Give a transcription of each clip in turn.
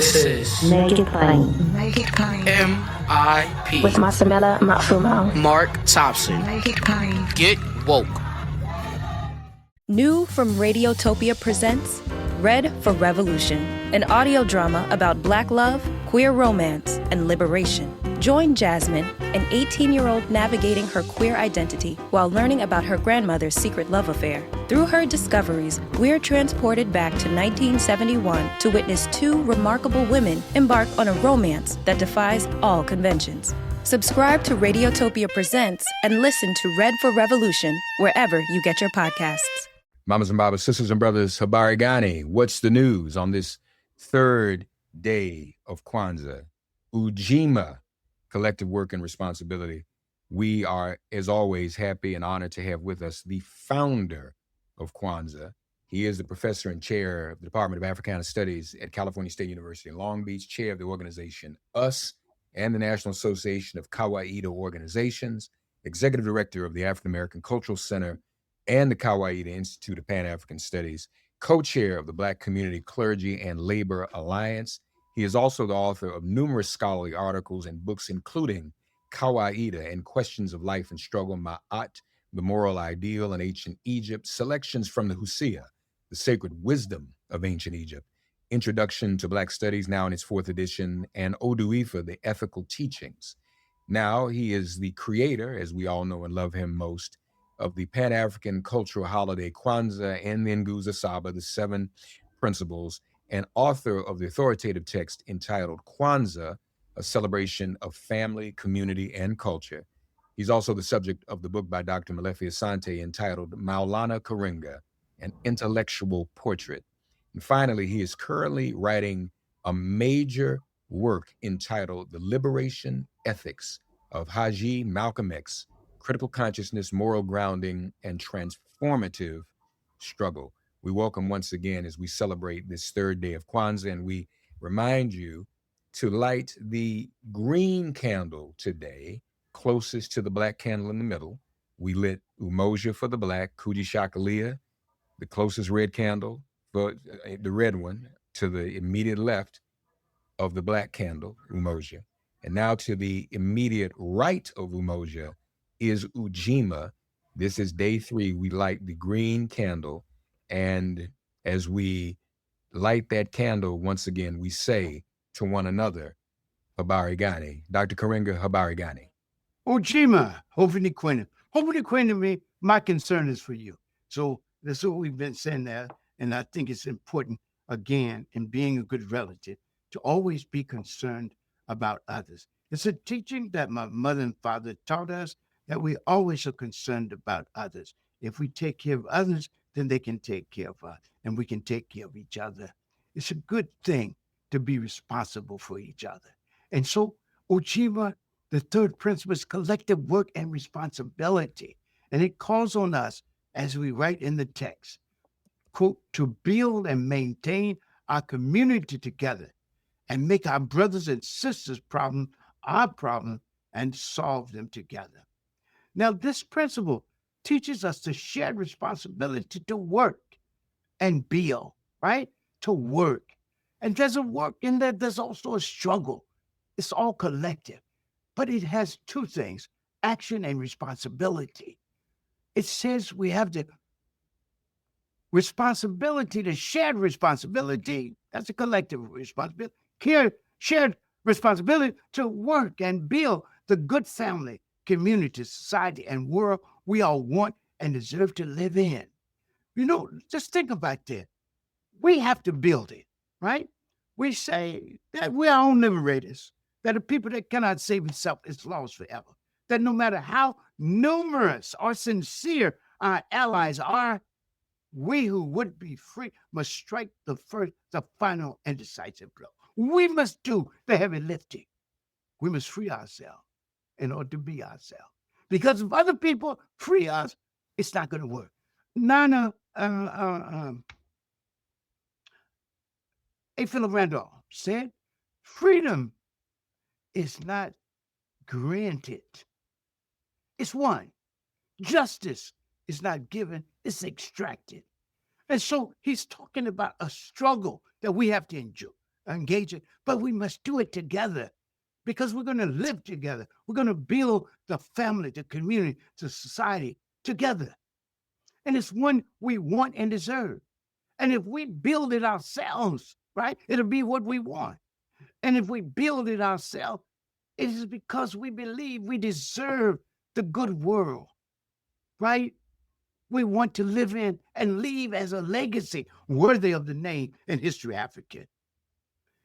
This is Make it plain. Make it plain. MIP With Masamela Matfumo. Mark Thompson. Make it plain. Get woke. New from Radiotopia presents Red for Revolution, an audio drama about Black love, queer romance, and liberation. Join Jasmine, an 18-year-old navigating her queer identity while learning about her grandmother's secret love affair. Through her discoveries, we're transported back to 1971 to witness two remarkable women embark on a romance that defies all conventions. Subscribe to Radiotopia Presents and listen to Red for Revolution wherever you get your podcasts. Mamas and babas, sisters and brothers, Habari Gani, what's the news on this third day of Kwanzaa? Ujima, collective work and responsibility. We are, as always, happy and honored to have with us the founder of Kwanzaa. He is the professor and chair of the Department of Africana Studies at California State University in Long Beach, chair of the organization US and the National Association of Kawaida Organizations, executive director of the African American Cultural Center and the Kawaida Institute of Pan-African Studies, co-chair of the Black Community Clergy and Labor Alliance. He is also the author of numerous scholarly articles and books, including Kawaida and Questions of Life and Struggle, Ma'at, The Moral Ideal in Ancient Egypt, Selections from the Hosea, The Sacred Wisdom of Ancient Egypt, Introduction to Black Studies, now in its fourth edition, and Oduifa, The Ethical Teachings. Now he is the creator, as we all know and love him most, of the Pan-African cultural holiday Kwanzaa and the Nguza Saba, the seven principles, and author of the authoritative text entitled Kwanzaa, a celebration of family, community, and culture. He's also the subject of the book by Dr. Malefi Asante entitled Maulana Karenga, an intellectual portrait. And finally, he is currently writing a major work entitled The Liberation Ethics of Haji Malcolm X, Critical Consciousness, Moral Grounding, and Transformative Struggle. We welcome once again as we celebrate this third day of Kwanzaa, and we remind you to light the green candle today, closest to the black candle in the middle. We lit Umoja for the black, Kujishakalia, the closest red candle, for the red one, to the immediate left of the black candle, Umoja. And now to the immediate right of Umoja is Ujima. This is day 3. We light the green candle. And as we light that candle, once again, we say to one another, Habari Gani. Dr. Karenga, Habari Gani. Ujima, hopefully me, my concern is for you. So that's what we've been saying there. And I think it's important, again, in being a good relative, to always be concerned about others. It's a teaching that my mother and father taught us, that we always are concerned about others. If we take care of others, then they can take care of us, and we can take care of each other. It's a good thing to be responsible for each other. And so, Ujima, the third principle is collective work and responsibility. And it calls on us, as we write in the text, quote, to build and maintain our community together and make our brothers and sisters' problem our problem and solve them together. Now, this principle teaches us to share responsibility to work and build, right? To work. And there's a work in there, there's also a struggle. It's all collective, but it has two things, action and responsibility. It says we have the responsibility, the shared responsibility, that's a collective responsibility, shared responsibility to work and build the good family, community, society, and world we all want and deserve to live in. You know, just think about that. We have to build it, right? We say that we are all liberators, that the people that cannot save himself is lost forever, that no matter how numerous or sincere our allies are, we who would be free must strike the final and decisive blow. We must do the heavy lifting. We must free ourselves in order to be ourselves. Because if other people free us, it's not going to work. Nana, Philip Randolph said, freedom is not granted. It's won. Justice is not given, it's extracted. And so he's talking about a struggle that we have to endure. engage it, but we must do it together because we're going to live together. We're going to build the family, the community, the society together. And it's one we want and deserve. And if we build it ourselves, right, it'll be what we want. And if we build it ourselves, it is because we believe we deserve the good world, right? We want to live in and leave as a legacy worthy of the name in history African.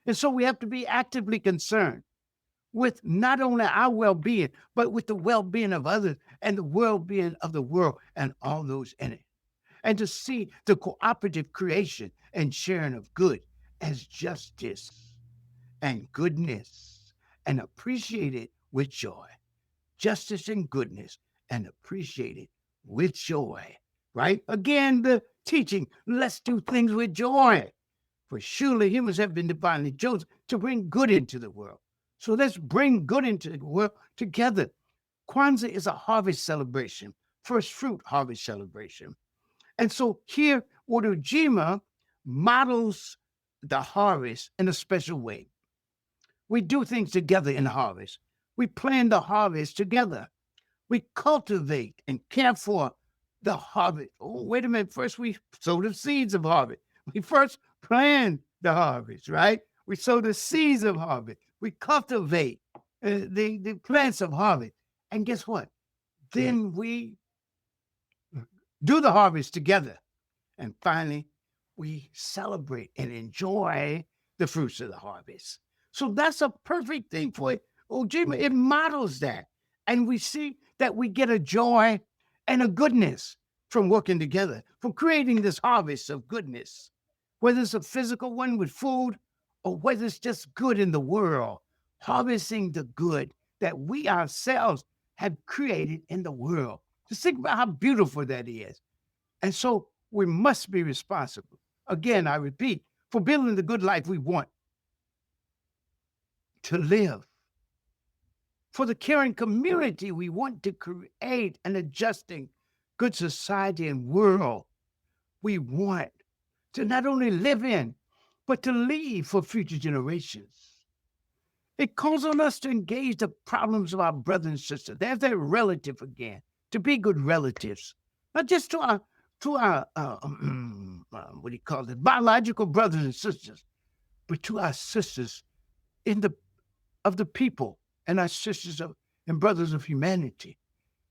And so we have to be actively concerned with not only our well-being, but with the well-being of others and the well-being of the world and all those in it. And to see the cooperative creation and sharing of good as justice and goodness and appreciate it with joy. Justice and goodness and appreciate it with joy, right? Again, the teaching, let's do things with joy. For surely humans have been divinely chosen to bring good into the world. So let's bring good into the world together. Kwanzaa is a harvest celebration, first fruit harvest celebration. And so here, Ujima models the harvest in a special way. We do things together in the harvest. We plan the harvest together. We cultivate and care for the harvest. Oh, wait a minute. First, we sow the seeds of harvest. We first plan the harvest, right? We sow the seeds of harvest. We cultivate the plants of harvest. And guess what? Then we do the harvest together. And finally, we celebrate and enjoy the fruits of the harvest. So that's a perfect thing for Ujima. It models that. And we see that we get a joy and a goodness from working together, from creating this harvest of goodness, whether it's a physical one with food or whether it's just good in the world, harvesting the good that we ourselves have created in the world. Just think about how beautiful that is. And so we must be responsible. Again, I repeat, for building the good life we want to live. For the caring community we want to create an adjusting good society and world we want to not only live in, but to leave for future generations. It calls on us to engage the problems of our brothers and sisters. There's that relative again, to be good relatives, not just to our what do you call it, biological brothers and sisters, but to our sisters of the people and our sisters and brothers of humanity.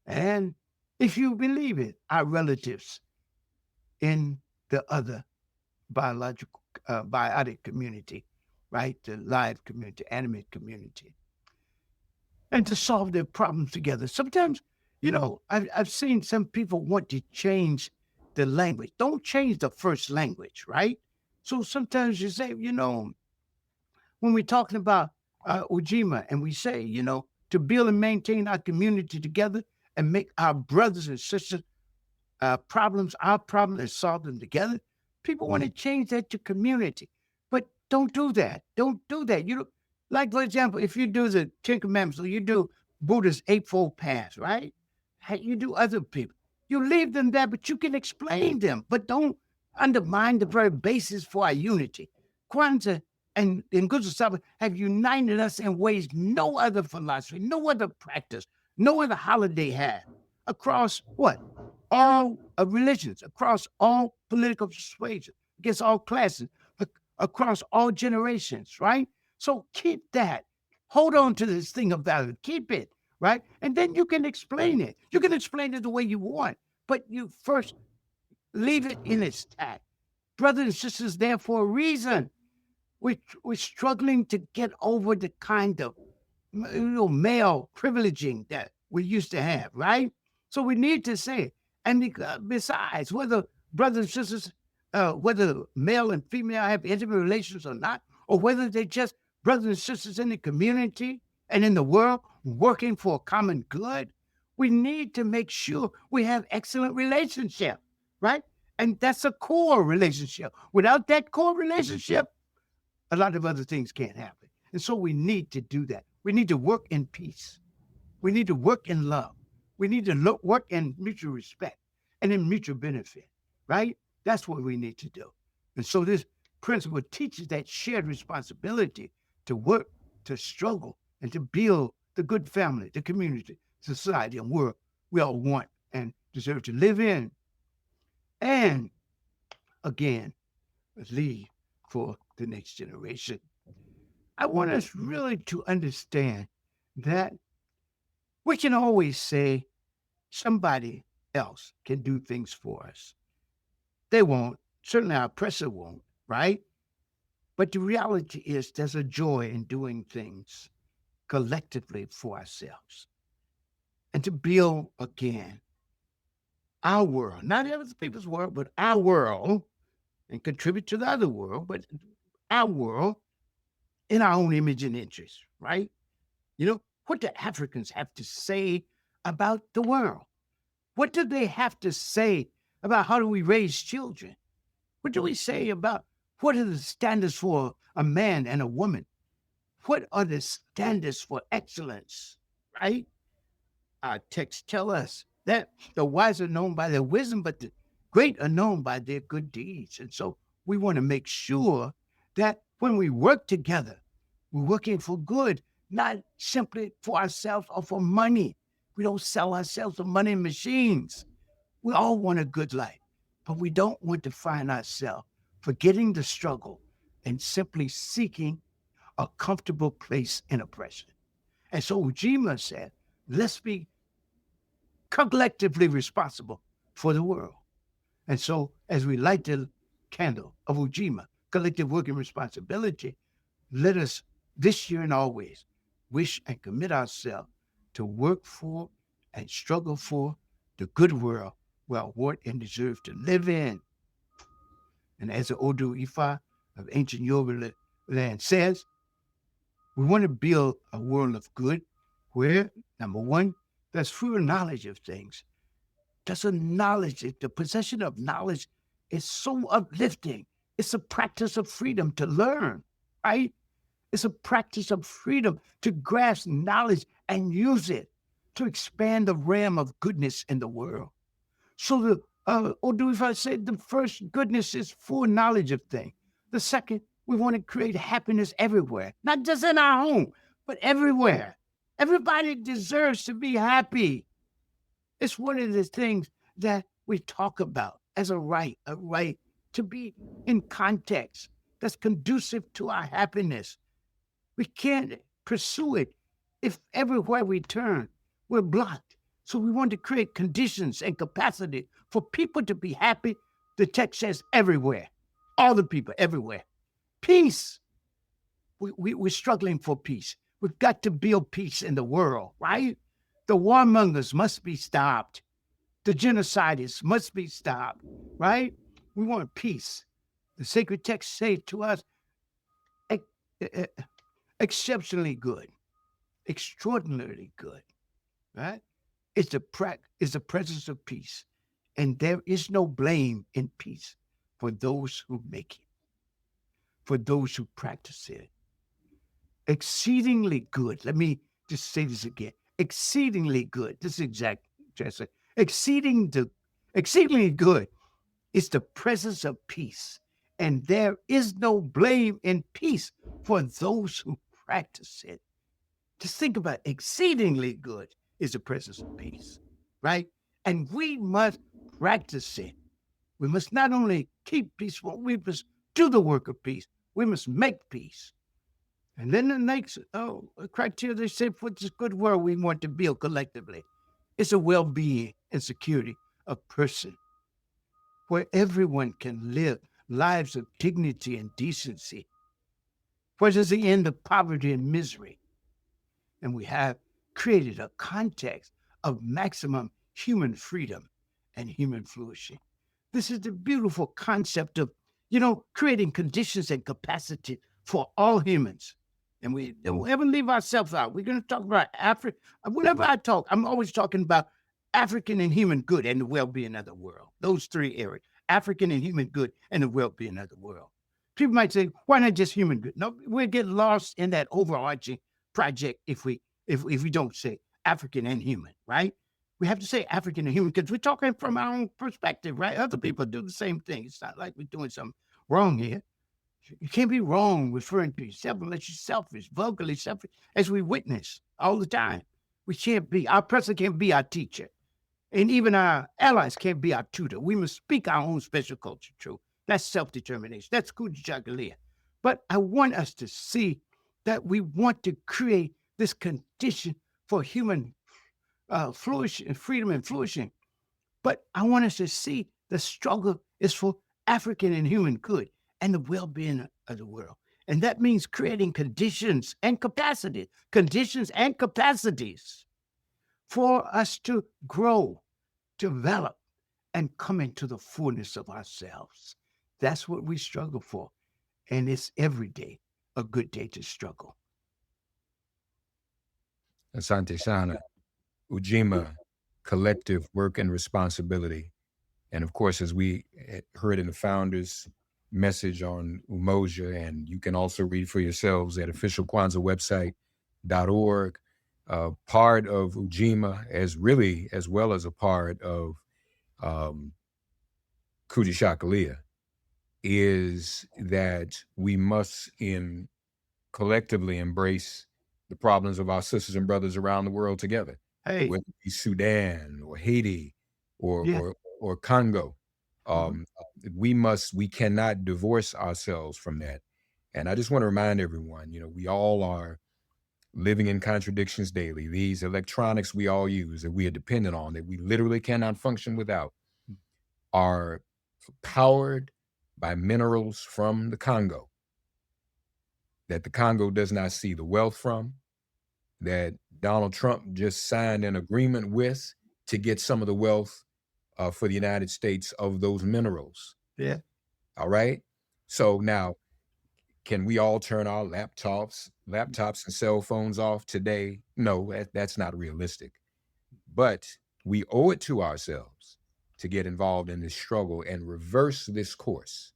And if you believe it, our relatives in the other biological, biotic community, right? The live community, animate community. And to solve their problems together. Sometimes, I've seen some people want to change the language. Don't change the first language, right? So sometimes you say, when we're talking about Ujima and we say, to build and maintain our community together and make our brothers and sisters problems our problems and solve them together. People want to change that to community, but don't do that. Don't do that. Like, for example, if you do the Ten Commandments, or you do Buddha's Eightfold Path, right? You do other people. You leave them there, but you can explain them, but don't undermine the very basis for our unity. Kwanzaa and Good Society have united us in ways no other philosophy, no other practice, no other holiday has, across what? All religions, across all political persuasions, against all classes, across all generations, right? So keep that. Hold on to this thing of value. Keep it, right? And then you can explain it. You can explain it the way you want, but you first leave it in its tact. Brothers and sisters, there for a reason. We're struggling to get over the kind of male privileging that we used to have, right? So we need to say, and besides, whether brothers and sisters, whether male and female have intimate relations or not, or whether they're just brothers and sisters in the community and in the world working for a common good, we need to make sure we have excellent relationship, right? And that's a core relationship. Without that core relationship, a lot of other things can't happen. And so we need to do that. We need to work in peace. We need to work in love. We need to work in mutual respect and in mutual benefit, right? That's what we need to do. And so this principle teaches that shared responsibility to work, to struggle, and to build the good family, the community, society, and world we all want and deserve to live in. And again, leave for the next generation. I want us really to understand that we can always say somebody else can do things for us. They won't. Certainly our oppressor won't, right? But the reality is there's a joy in doing things collectively for ourselves and to build again our world, not other people's world, but our world, and contribute to the other world, but our world in our own image and interest, right? You know, what do Africans have to say about the world? What do they have to say about how do we raise children? What do we say about what are the standards for a man and a woman? What are the standards for excellence, right? Our texts tell us that the wise are known by their wisdom, but the great are known by their good deeds. And so we want to make sure that when we work together, we're working for good, not simply for ourselves or for money. We don't sell ourselves to money machines. We all want a good life, but we don't want to find ourselves forgetting the struggle and simply seeking a comfortable place in oppression. And so Ujima said, let's be collectively responsible for the world. And so as we light the candle of Ujima, collective working responsibility, let us this year and always wish and commit ourselves to work for and struggle for the good world we are want and deserve to live in. And as the Odu Ifa of ancient Yoruba land says, we want to build a world of good where, number one, there's full knowledge of things. There's a knowledge, the possession of knowledge is so uplifting. It's a practice of freedom to learn, right? It's a practice of freedom to grasp knowledge and use it to expand the realm of goodness in the world. So the Odu Ifa said the first goodness is full knowledge of things. The second, we want to create happiness everywhere, not just in our home, but everywhere. Everybody deserves to be happy. It's one of the things that we talk about as a right to be in context that's conducive to our happiness. We can't pursue it if everywhere we turn, we're blocked. So we want to create conditions and capacity for people to be happy. The text says everywhere, all the people, everywhere. Peace. We're struggling for peace. We've got to build peace in the world, right? The warmongers must be stopped. The genocidists must be stopped, right? We want peace. The sacred texts say to us, exceptionally good, extraordinarily good, right? It's the presence of peace. And there is no blame in peace for those who make it, for those who practice it. Exceedingly good. Let me just say this again. Exceedingly good. This is exact translation. Exceedingly good is the presence of peace. And there is no blame in peace for those who practice it. Just think about it. Exceedingly good is the presence of peace, right? And we must practice it. We must not only keep peaceful, we must do the work of peace. We must make peace. And then the next criteria they say for this good world we want to build collectively is a well-being and security of person, where everyone can live lives of dignity and decency, where there's the end of poverty and misery. And we have created a context of maximum human freedom and human flourishing. This is the beautiful concept of, creating conditions and capacity for all humans. And we don't ever leave ourselves out. We're going to talk about Africa. Whenever I talk, I'm always talking about African and human good and the well-being of the world. Those three areas, African and human good and the well-being of the world. People might say, why not just human good? No, we'll get lost in that overarching project if we don't say African and human, right? We have to say African and human because we're talking from our own perspective, right? Other people do the same thing. It's not like we're doing something wrong here. You can't be wrong referring to yourself unless you're selfish, vocally selfish, as we witness all the time. We can't be, our president can't be our teacher. And even our allies can't be our tutor. We must speak our own special culture truth. That's self-determination. That's Kujichagulia. But I want us to see that we want to create this condition for human flourishing, freedom and flourishing. But I want us to see the struggle is for African and human good and the well-being of the world. And that means creating conditions and capacities for us to grow, develop, and come into the fullness of ourselves. That's what we struggle for. And it's every day a good day to struggle. Asante Sana, Ujima, collective work and responsibility. And of course, as we heard in the founder's message on Umoja, and you can also read for yourselves at officialkwanzawebsite.org, part of Ujima as well as a part of Kujishakalia is that we must collectively embrace the problems of our sisters and brothers around the world together, whether it be Sudan or Haiti or Congo. We cannot divorce ourselves from that. And I just want to remind everyone, we all are living in contradictions daily. These electronics we all use that we are dependent on, that we literally cannot function without, are powered by minerals from the Congo that the Congo does not see the wealth from, that Donald Trump just signed an agreement with to get some of the wealth for the United States of those minerals. Yeah. All right. So now, can we all turn our laptops and cell phones off today? No, that's not realistic. But we owe it to ourselves to get involved in this struggle and reverse this course.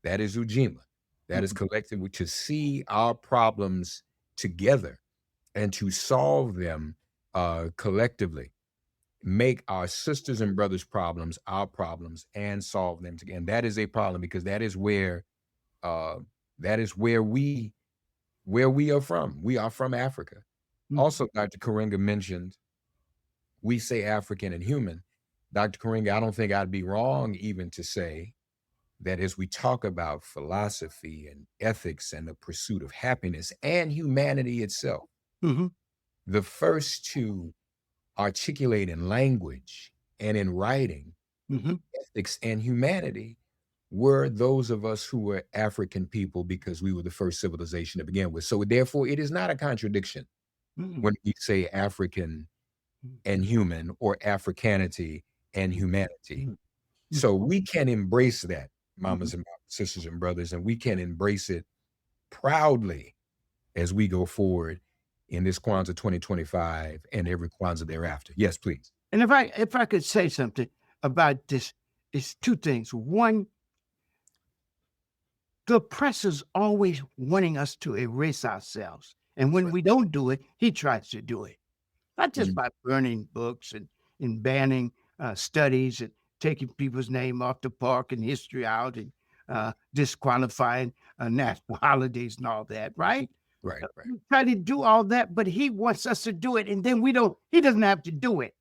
That is Ujima. That is collective, to see our problems together and to solve them collectively. Make our sisters and brothers' problems our problems and solve them together. And that is a problem because that is where we are from. We are from Africa. Also, Dr. Karenga mentioned we say African and human. Dr. Karenga, I don't think I'd be wrong even to say that as we talk about philosophy and ethics and the pursuit of happiness and humanity itself, the first to articulate in language and in writing ethics and humanity were those of us who were African people because we were the first civilization to begin with. So therefore, it is not a contradiction when we say African and human or Africanity and humanity. So we can embrace that, mamas and sisters and brothers, and we can embrace it proudly as we go forward in this Kwanzaa 2025 and every Kwanzaa thereafter. Yes, please. And if I could say something about this, it's two things. One, the press is always wanting us to erase ourselves. And when we don't do it, he tries to do it. Not just by burning books and banning studies and taking people's name off the park and history out and disqualifying national holidays and all that, right? Right. We try to do all that, but he wants us to do it, and then he doesn't have to do it.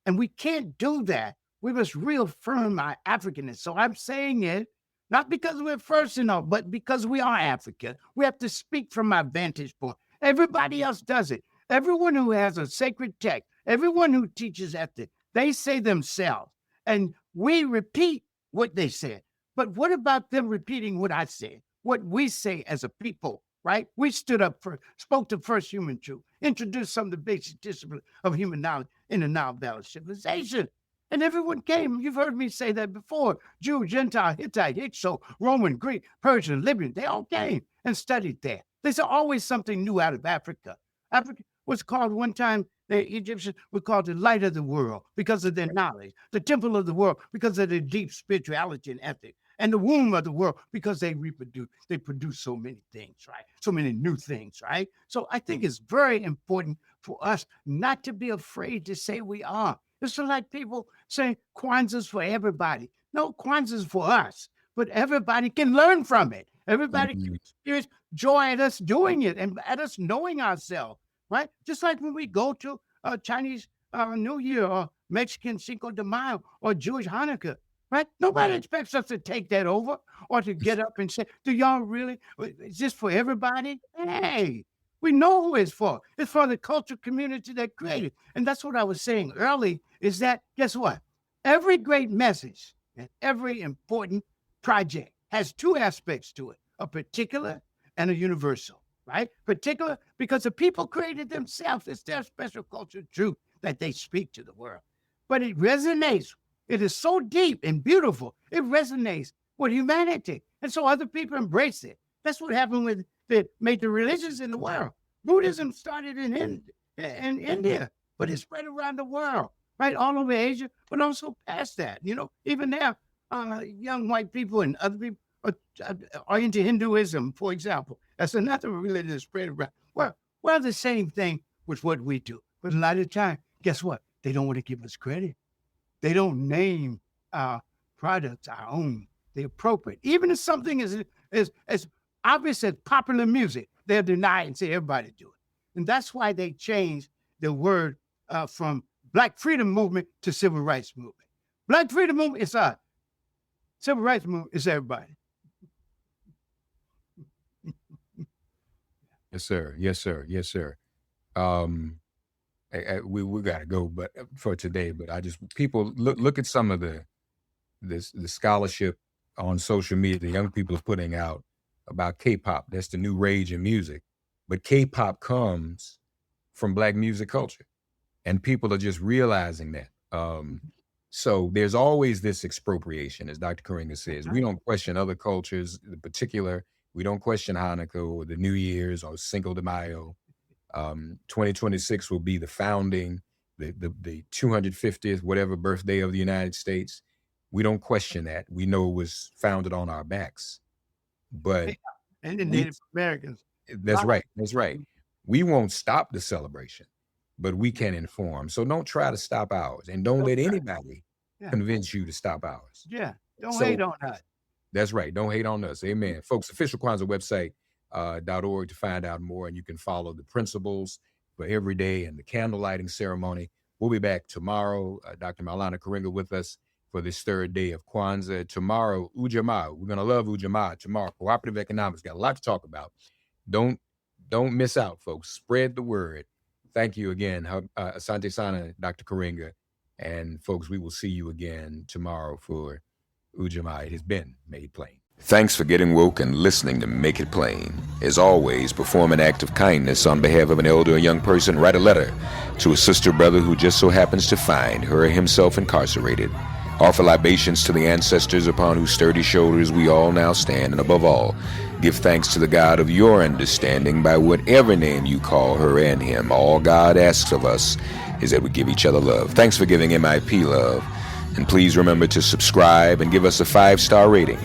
And we can't do that. We must reaffirm our Africanness. So I'm saying it, not because we're first and all, but because we are Africa. We have to speak from our vantage point. Everybody else does it. Everyone who has a sacred text, everyone who teaches ethics, they say themselves. And we repeat what they said. But what about them repeating what I said, what we say as a people, right? We stood up first, spoke the first human truth, introduced some of the basic disciplines of human knowledge in the now balanced civilization. And everyone came. You've heard me say that before. Jew, Gentile, Hittite, Hyksos, Roman, Greek, Persian, Libyan, they all came and studied there. There's always something new out of Africa. Africa was called one time, the Egyptians were called the light of the world because of their knowledge, the temple of the world because of their deep spirituality and ethics, and the womb of the world because they produce so many things, right? So many new things, right? So I think it's very important for us not to be afraid to say we are. It's like people saying Kwanzaa's for everybody. No, Kwanzaa's for us. but everybody can learn from it. Everybody can experience joy at us doing it and at us knowing ourselves, right? Just like when we go to Chinese New Year or Mexican Cinco de Mayo or Jewish Hanukkah, right? Nobody expects us to take that over or to get up and say, do y'all really, is this for everybody? Hey, we know who it's for. It's for the cultural community that created. And that's what I was saying early, is that, guess what? Every great message and every important project has two aspects to it, a particular and a universal, right? Particular because the people created themselves. It's their special cultural truth that they speak to the world. But it resonates. It is so deep and beautiful. It resonates with humanity. And so other people embrace it. That's what happened with the major religions in the world. Buddhism started in India, but it spread around the world, right? All over Asia, but also past that. You know, even now, young white people and other people are into Hinduism, for example. That's another religion that spread around. Well, the same thing with what we do. But a lot of the time, guess what? They don't want to give us credit. They don't name our products our own. They're appropriate. Even if something is as obvious as popular music, they'll deny it and say everybody do it. And that's why they changed the word from Black Freedom Movement to Civil Rights Movement. Black Freedom Movement is us. Civil Rights Movement is everybody. Yes, sir. Yes, sir. Yes, sir. We got to go, but for today. But I just people look at some of the scholarship on social media the young people are putting out about K-pop. That's the new rage in music. But K-pop comes from Black music culture, and people are just realizing that. So there's always this expropriation, as Dr. Karenga says. We don't question other cultures, in particular. We don't question Hanukkah or the New Year's or Cinco de Mayo. 2026 will be the founding, the 250th, whatever birthday of the United States. We don't question that. We know it was founded on our backs. But and the Native Americans. That's right. That's right. We won't stop the celebration, but we can inform. So don't try to stop ours, and don't let anybody convince you to stop ours. Yeah. Don't hate on us. That's right. Don't hate on us. Amen. Folks, official Kwanzaa website, .org to find out more, and you can follow the principles for every day and the candle lighting ceremony. We'll be back tomorrow. Dr. Maulana Karenga with us for this third day of Kwanzaa. Tomorrow, Ujima. We're going to love Ujima tomorrow. Cooperative economics. Got a lot to talk about. Don't miss out, folks. Spread the word. Thank you again, Asante Sana, Dr. Karenga. And folks, we will see you again tomorrow for Ujima. It has been made plain. Thanks for getting woke and listening to Make It Plain. As always, perform an act of kindness on behalf of an elder or young person. Write a letter to a sister brother who just so happens to find her or himself incarcerated. Offer libations to the ancestors upon whose sturdy shoulders we all now stand. And above all, give thanks to the God of your understanding by whatever name you call her and him. All God asks of us is that we give each other love. Thanks for giving MIP love. And please remember to subscribe and give us a 5-star rating.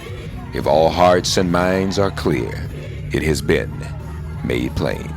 If all hearts and minds are clear, it has been made plain.